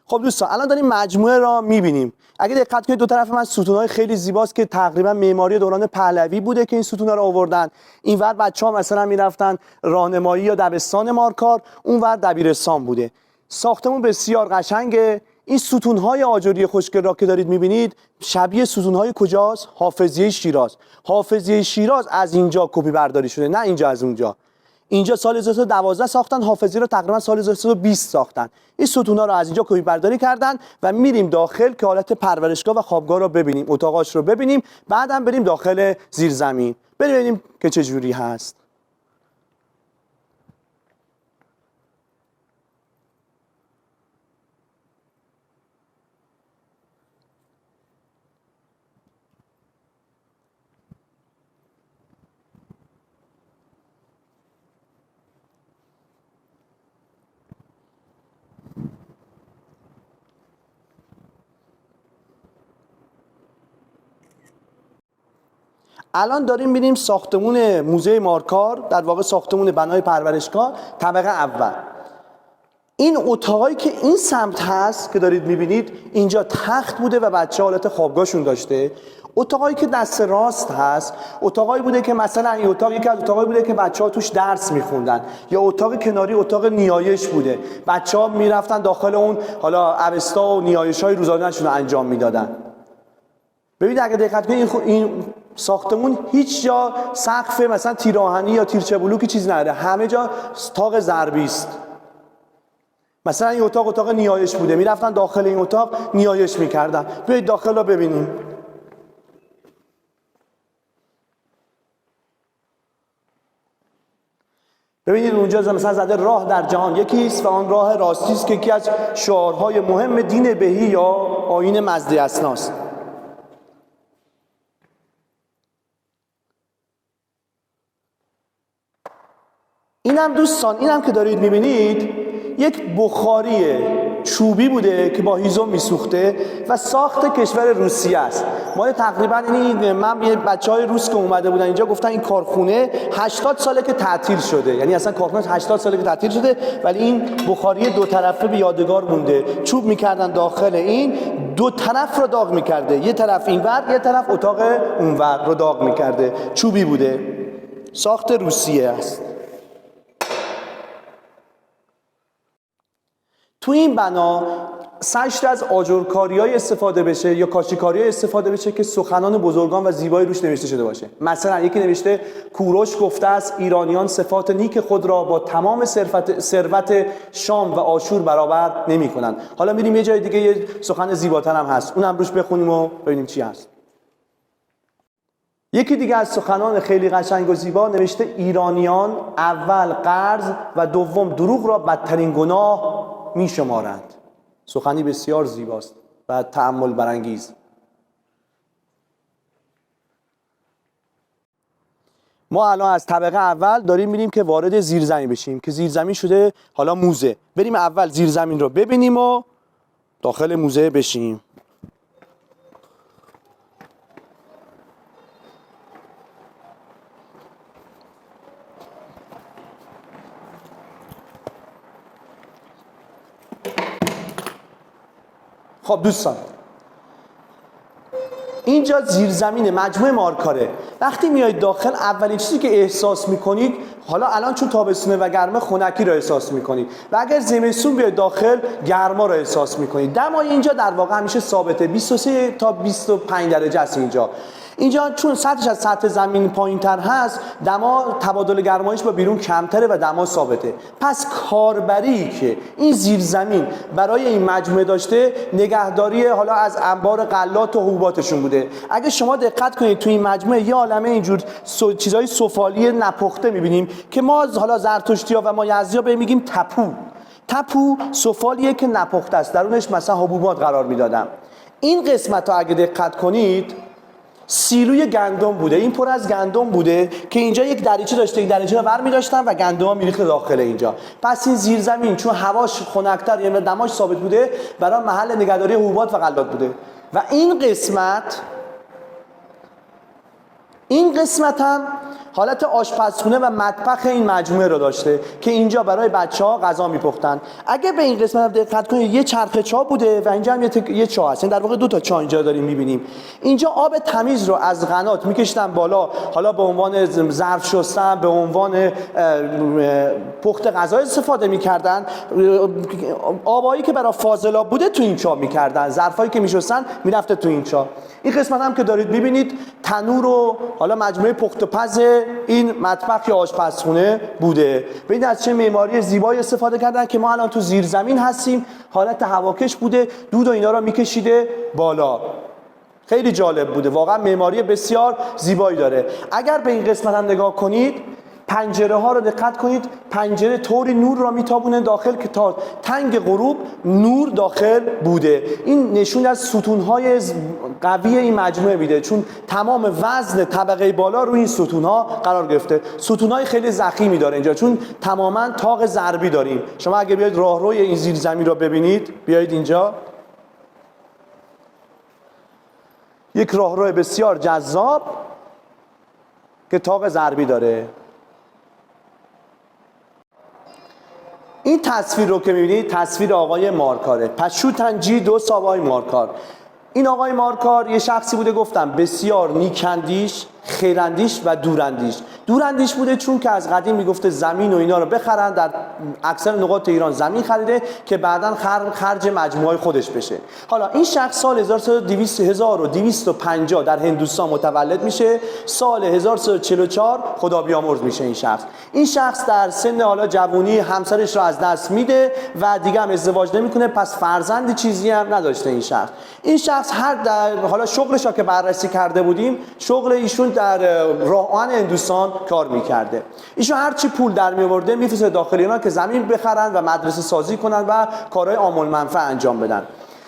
خب دوستان الان داریم مجموعه را میبینیم. اگه دقت کنید دو طرف من ستون‌های خیلی زیباست که تقریبا معماری دوران پهلوی بوده که این ستون‌ها رو آوردن. اینور بچه‌ها مثلا میرفتن راهنمایی یا دبستان مارکار، اونور دبیرستان بوده. ساختمون بسیار قشنگه. این ستون‌های آجری خوشگل را که دارید میبینید شبیه ستون‌های کجاست؟ حافظیه شیراز. حافظیه شیراز از اینجا کپی برداری شده، نه اینجا از اونجا. اینجا سال 1312 ساختن، حافظی رو تقریبا سال 1320 ساختن. این ستونا رو از اینجا کپی برداری کردن و میریم داخل که حالت پرورشگاه و خوابگاه رو ببینیم، اتاقاش رو ببینیم، بعدم بریم داخل زیرزمین ببینیم که چه جوری هست. الان داریم میریم ساختمون موزه مارکار، در واقع ساختمون بنای پرورشگاه طبقه اول. این اتاقایی که این سمت هست که دارید میبینید اینجا تخت بوده و بچه حالت خوابگاهشون داشته. اتاقایی که دست راست هست اتاقایی بوده که مثلا این اتاق یکی از اتاقایی بوده که بچه‌ها توش درس میخوندن، یا اتاق کناری اتاق نیایش بوده، بچه‌ها میرفتن داخل اون حالا اوستا و نیایش‌های روزانه‌شون رو انجام میدادن. ببینید اگه دقت کنید این ساختمون هیچ جا سقف مثلا تیر آهنی یا تیرچه بلوکی چیز نداره، همه جا تاق ضربی است. مثلا این اتاق نیایش بوده، میرفتن داخل این اتاق نیایش میکردن. بیایید داخل رو ببینیم. ببینید اونجا مثلا زده راه در جهان یکی است و آن راه راستی است که یکی از شعارهای مهم دین بهی یا آیین مزدی اسناست. اینم دوستان، اینم که دارید میبینید یک بخاری چوبی بوده که با هیزم میسوخته و ساخت کشور روسیه است. ما تقریبا من یه بچهای روس که اومده بودن اینجا گفتن این کارخونه 80 ساله که تعطیل شده، یعنی اصلا کارخونه 80 ساله که تعطیل شده، ولی این بخاری دو طرفه به یادگار مونده. چوب میکردن داخل این، دو طرف رو داغ میکرده، یه طرف اینور یه طرف اتاق اونور رو داغ میکرده. چوبی بوده، ساخت روسیه است. تو این بنا سعی شده از آجرکاری‌های استفاده بشه یا کاشی‌کاری‌های استفاده بشه که سخنان بزرگان و زیبایی روش نوشته شده باشه. مثلا یکی نوشته کوروش گفته است ایرانیان صفات نیک خود را با تمام ثروت شام و آشور برابر نمی‌کنند. حالا میریم یه جای دیگه یه سخن زیباتر هم هست، اونم روش بخونیم و ببینیم چی هست. یکی دیگه از سخنان خیلی قشنگ و زیبا نوشته ایرانیان اول قرض و دوم دروغ را بدترین گناه می شمارند. سخنی بسیار زیباست و تأمل برانگیز. ما الان از طبقه اول داریم میریم که وارد زیرزمین بشیم که زیرزمین شده حالا موزه. بریم اول زیرزمین رو ببینیم و داخل موزه بشیم. خب دوستان اینجا زیرزمین مجموعه مارکاره. وقتی میایید داخل اولین چیزی که احساس میکنید، حالا الان چون تابستونه و گرمه خنکی رو احساس میکنید و اگر زمستون بیاید داخل گرما رو احساس میکنید. دمای اینجا در واقع همیشه ثابته، 23 تا 25 درجه است. اینجا چون سطحش از سطح زمین پایین‌تر هست، دما تبادل گرمایش با بیرون کمتره و دما ثابته. پس کاربری که این زیرزمین برای این مجموعه داشته نگهداری حالا از انبار غلات و حبوباتشون بوده. اگه شما دقت کنید تو این مجموعه یه عالمه اینجور چیزای سفالی نپخته می‌بینیم که ما حالا زرتشتی‌ها و ما یزدی‌ها به میگیم تپو سفالیه که نپخته است، درونش مثلا حبوبات قرار میدادن. این قسمت ها اگه دقت کنید سیلوی گندم بوده، این پر از گندم بوده که اینجا یک دریچه داشته، یک دریچه رو برمی داشتن و گندم ها میریخته داخل اینجا. پس این زیرزمین چون هواش خنک‌تر یعنی دماش ثابت بوده، برای محل نگهداری حبوبات و غلات بوده. و این قسمت این قسمت هم حالت آشپزخونه و مطبخ این مجموعه رو داشته که اینجا برای بچه‌ها غذا می‌پختن. اگه به این قسمت دقت کنید یه چرخ چاه بوده و اینجا هم یه چاه هست. در واقع دو تا چاه اینجا داریم می‌بینیم. اینجا آب تمیز رو از قنات می‌کشتن بالا، حالا به عنوان ظرف شستن، به عنوان پخت غذا استفاده می‌کردن. آبایی که برای فاضلاب بوده تو این چاه می‌کردن، ظرفایی که می‌شستن می‌رفته تو این چاه. این قسمت هم که دارید می‌بینید تنور و حالا مجموعه پخت و پز این مطبخ یا آشپزخونه بوده. ببینید از چه معماری زیبایی استفاده کردن که ما الان تو زیرزمین هستیم. حالت هواکش بوده، دود و اینا رو میکشیده بالا. خیلی جالب بوده، واقعا معماری بسیار زیبایی داره. اگر به این قسمت هم نگاه کنید، پنجره ها رو دقت کنید، پنجره طوری نور را میتابونه داخل که تا تنگ غروب نور داخل بوده. این نشون از ستون های قوی این مجموعه میده، چون تمام وزن طبقه بالا روی این ستون ها قرار گرفته. ستون های خیلی ضخیمی داره اینجا، چون تماما طاق ضربی داریم. شما اگه بیاید راهروی این زیرزمین رو ببینید، بیاید اینجا، یک راهرو بسیار جذاب که طاق ضربی داره. این تصویر رو که می‌بینید تصویر آقای مارکاره. پشوتنجی دو آقای مارکار. این آقای مارکار یه شخصی بوده، گفتم بسیار نیکندیش، خیراندیش و دوراندیش. دوراندیش بوده چون که از قدیم میگفته زمین و اینا رو بخرن، در اکثر نقاط ایران زمین خریده که بعداً خرج مجموعه خودش بشه. حالا این شخص سال 1250 در هندوستان متولد میشه. سال 1344 خدا بیامرز میشه این شخص. این شخص در سن حالا جوانی همسرش رو از دست میده و دیگه هم ازدواج نمیکنه، پس فرزندی چیزی هم نداشته این شخص. این شخص در حالا شغلش رو که بررسی کرده بودیم، شغل ایشون در راه آهن هندوستان کار میکرده. ایشون هر چی پول در میورده میفرسته داخل ایران که زمین بخرن و مدرسه سازی کنن و کارهای عام المنفعه انجام بدن.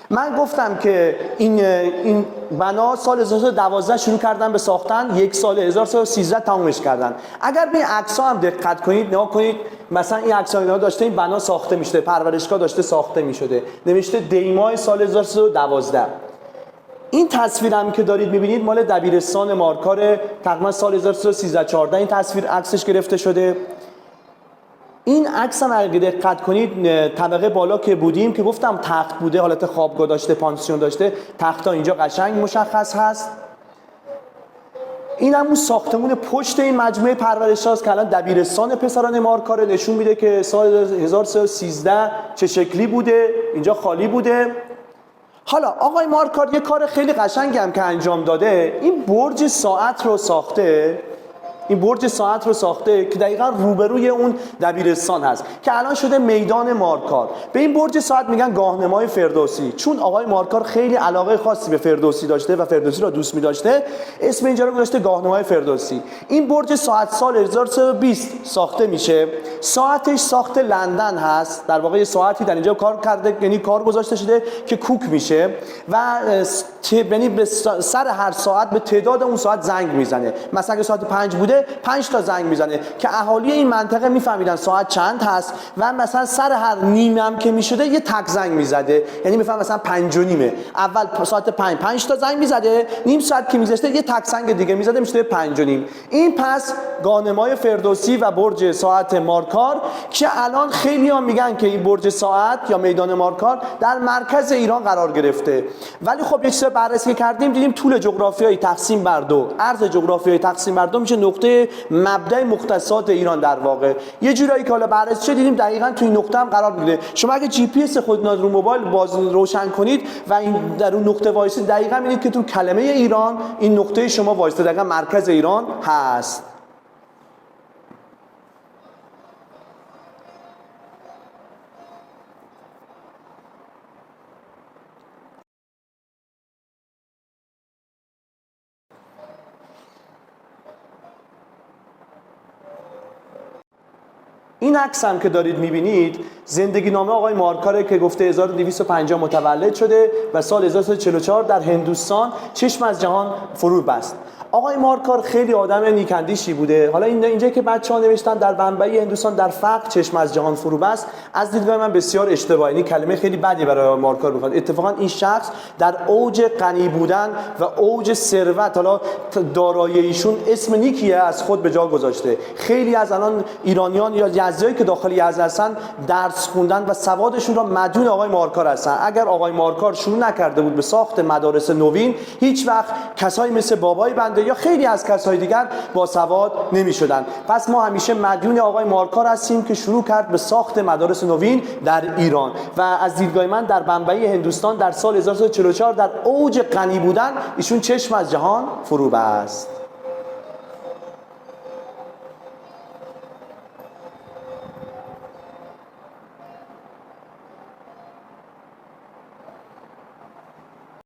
من گفتم که این بنا سال 2012 شروع کردن به ساختن، یک سال 1313 تمومش کردن. اگر به این عکس‌ها هم دقت کنید، نگاه کنید، مثلا این عکس‌ها اینا داشته این بنا ساخته میشده، پرورشگاه داشته ساخته میشده، نوشته دیماه سال 1312. این تصویرم که دارید میبینید مال دبیرستان مارکار، تقریبا سال 1313-14 این تصویر عکسش گرفته شده. این عکس هم اگه دقت کنید طبقه بالا که بودیم که گفتم تخت بوده، حالت خوابگاه داشته، پانسیون داشته، تخت‌ها اینجا قشنگ مشخص هست. این هم اون ساختمون پشت این مجموعه پرورشگاه است که الان دبیرستان پسران مارکار، نشون میده که سال 1313 چه شکلی بوده، اینجا خالی بوده. حالا آقای مارکار یه کار خیلی قشنگی هم که انجام داده، این برج ساعت رو ساخته. این برج ساعت رو ساخته که دقیقاً روبروی اون دبیرستان هست که الان شده میدان مارکار. به این برج ساعت میگن گاهنمای فردوسی، چون آقای مارکار خیلی علاقه خاصی به فردوسی داشته و فردوسی رو دوست می‌داشته، اسم اینجا رو گذاشته گاهنمای فردوسی. این برج ساعت سال 1320 ساخته میشه. ساعتش ساخت لندن هست، در واقع ساعتی در اینجا کار کرده، یعنی کار گذاشته شده که کوک میشه و یعنی به سر هر ساعت به تعداد اون ساعت زنگ میزنه. مثلا اگه ساعت 5 بوده 5 تا زنگ میزنه که اهالی این منطقه میفهمیدن ساعت چند هست و مثلا سر هر نیم هم که میشده یه تک زنگ میزده، یعنی میفهم مثلا 5 و نیمه، اول ساعت 5 تا زنگ میزده، نیم ساعت که میذاشته یه تک زنگ دیگه میزده، میشه 5 و نیم. این پس گاهنمای فردوسی و برج ساعت مارکار که الان خیلی ها میگن که این برج ساعت یا میدان مارکار در مرکز ایران قرار گرفته. ولی خب یک سری بررسی کردیم دیدیم طول جغرافیایی تقسیم بر دو، عرض جغرافیایی تقسیم بر دو میشه نقطه مبدأ مختصات ایران. در واقع یه جورایی که حالا بررسی شد دیدیم دقیقاً توی نقطه هم قرار میگیره. شما اگه جی پی اس خودتون رو موبایل باز روشن کنید و این در اون نقطه وایسید، دقیقاً می‌بینید که تو کلمه ایران این نقطه شما وایسته، دقیقاً مرکز ایران هست. این عکس هم که دارید میبینید زندگی نامه آقای مارکاره که گفته 1250 متولد شده و سال 1344 در هندوستان چشم از جهان فرو بست. آقای مارکار خیلی آدم نیکندیشی بوده. حالا اینجا که بچه‌ها نوشتن در بنبئی هندوستان در فقر چشم از جهان فرو بست، از دیدگاه من بسیار اشتباهی. این کلمه خیلی بدی برای آقای مارکار میخواد. اتفاقا این شخص در اوج غنی بودن و اوج ثروت، حالا دارایی ایشون اسم نیکیه از خود به جا گذاشته. خیلی از الان ایرانیان یا یزدیایی که داخل یزد هستن درس خوندن و سوادشون را مدیون آقای مارکار هستن. اگر آقای مارکار شروع نکرده بود به ساخت مدارس نوین، هیچ وقت کسایی مثل بابای بنده یا خیلی از کسای دیگر با سواد نمی‌شدن. پس ما همیشه مدیون آقای مارکار هستیم که شروع کرد به ساخت مدارس نوین در ایران. و از دیدگاه من در بنبئی هندوستان در سال 1944 در اوج غنی بودن ایشون چشم از جهان فرو بست.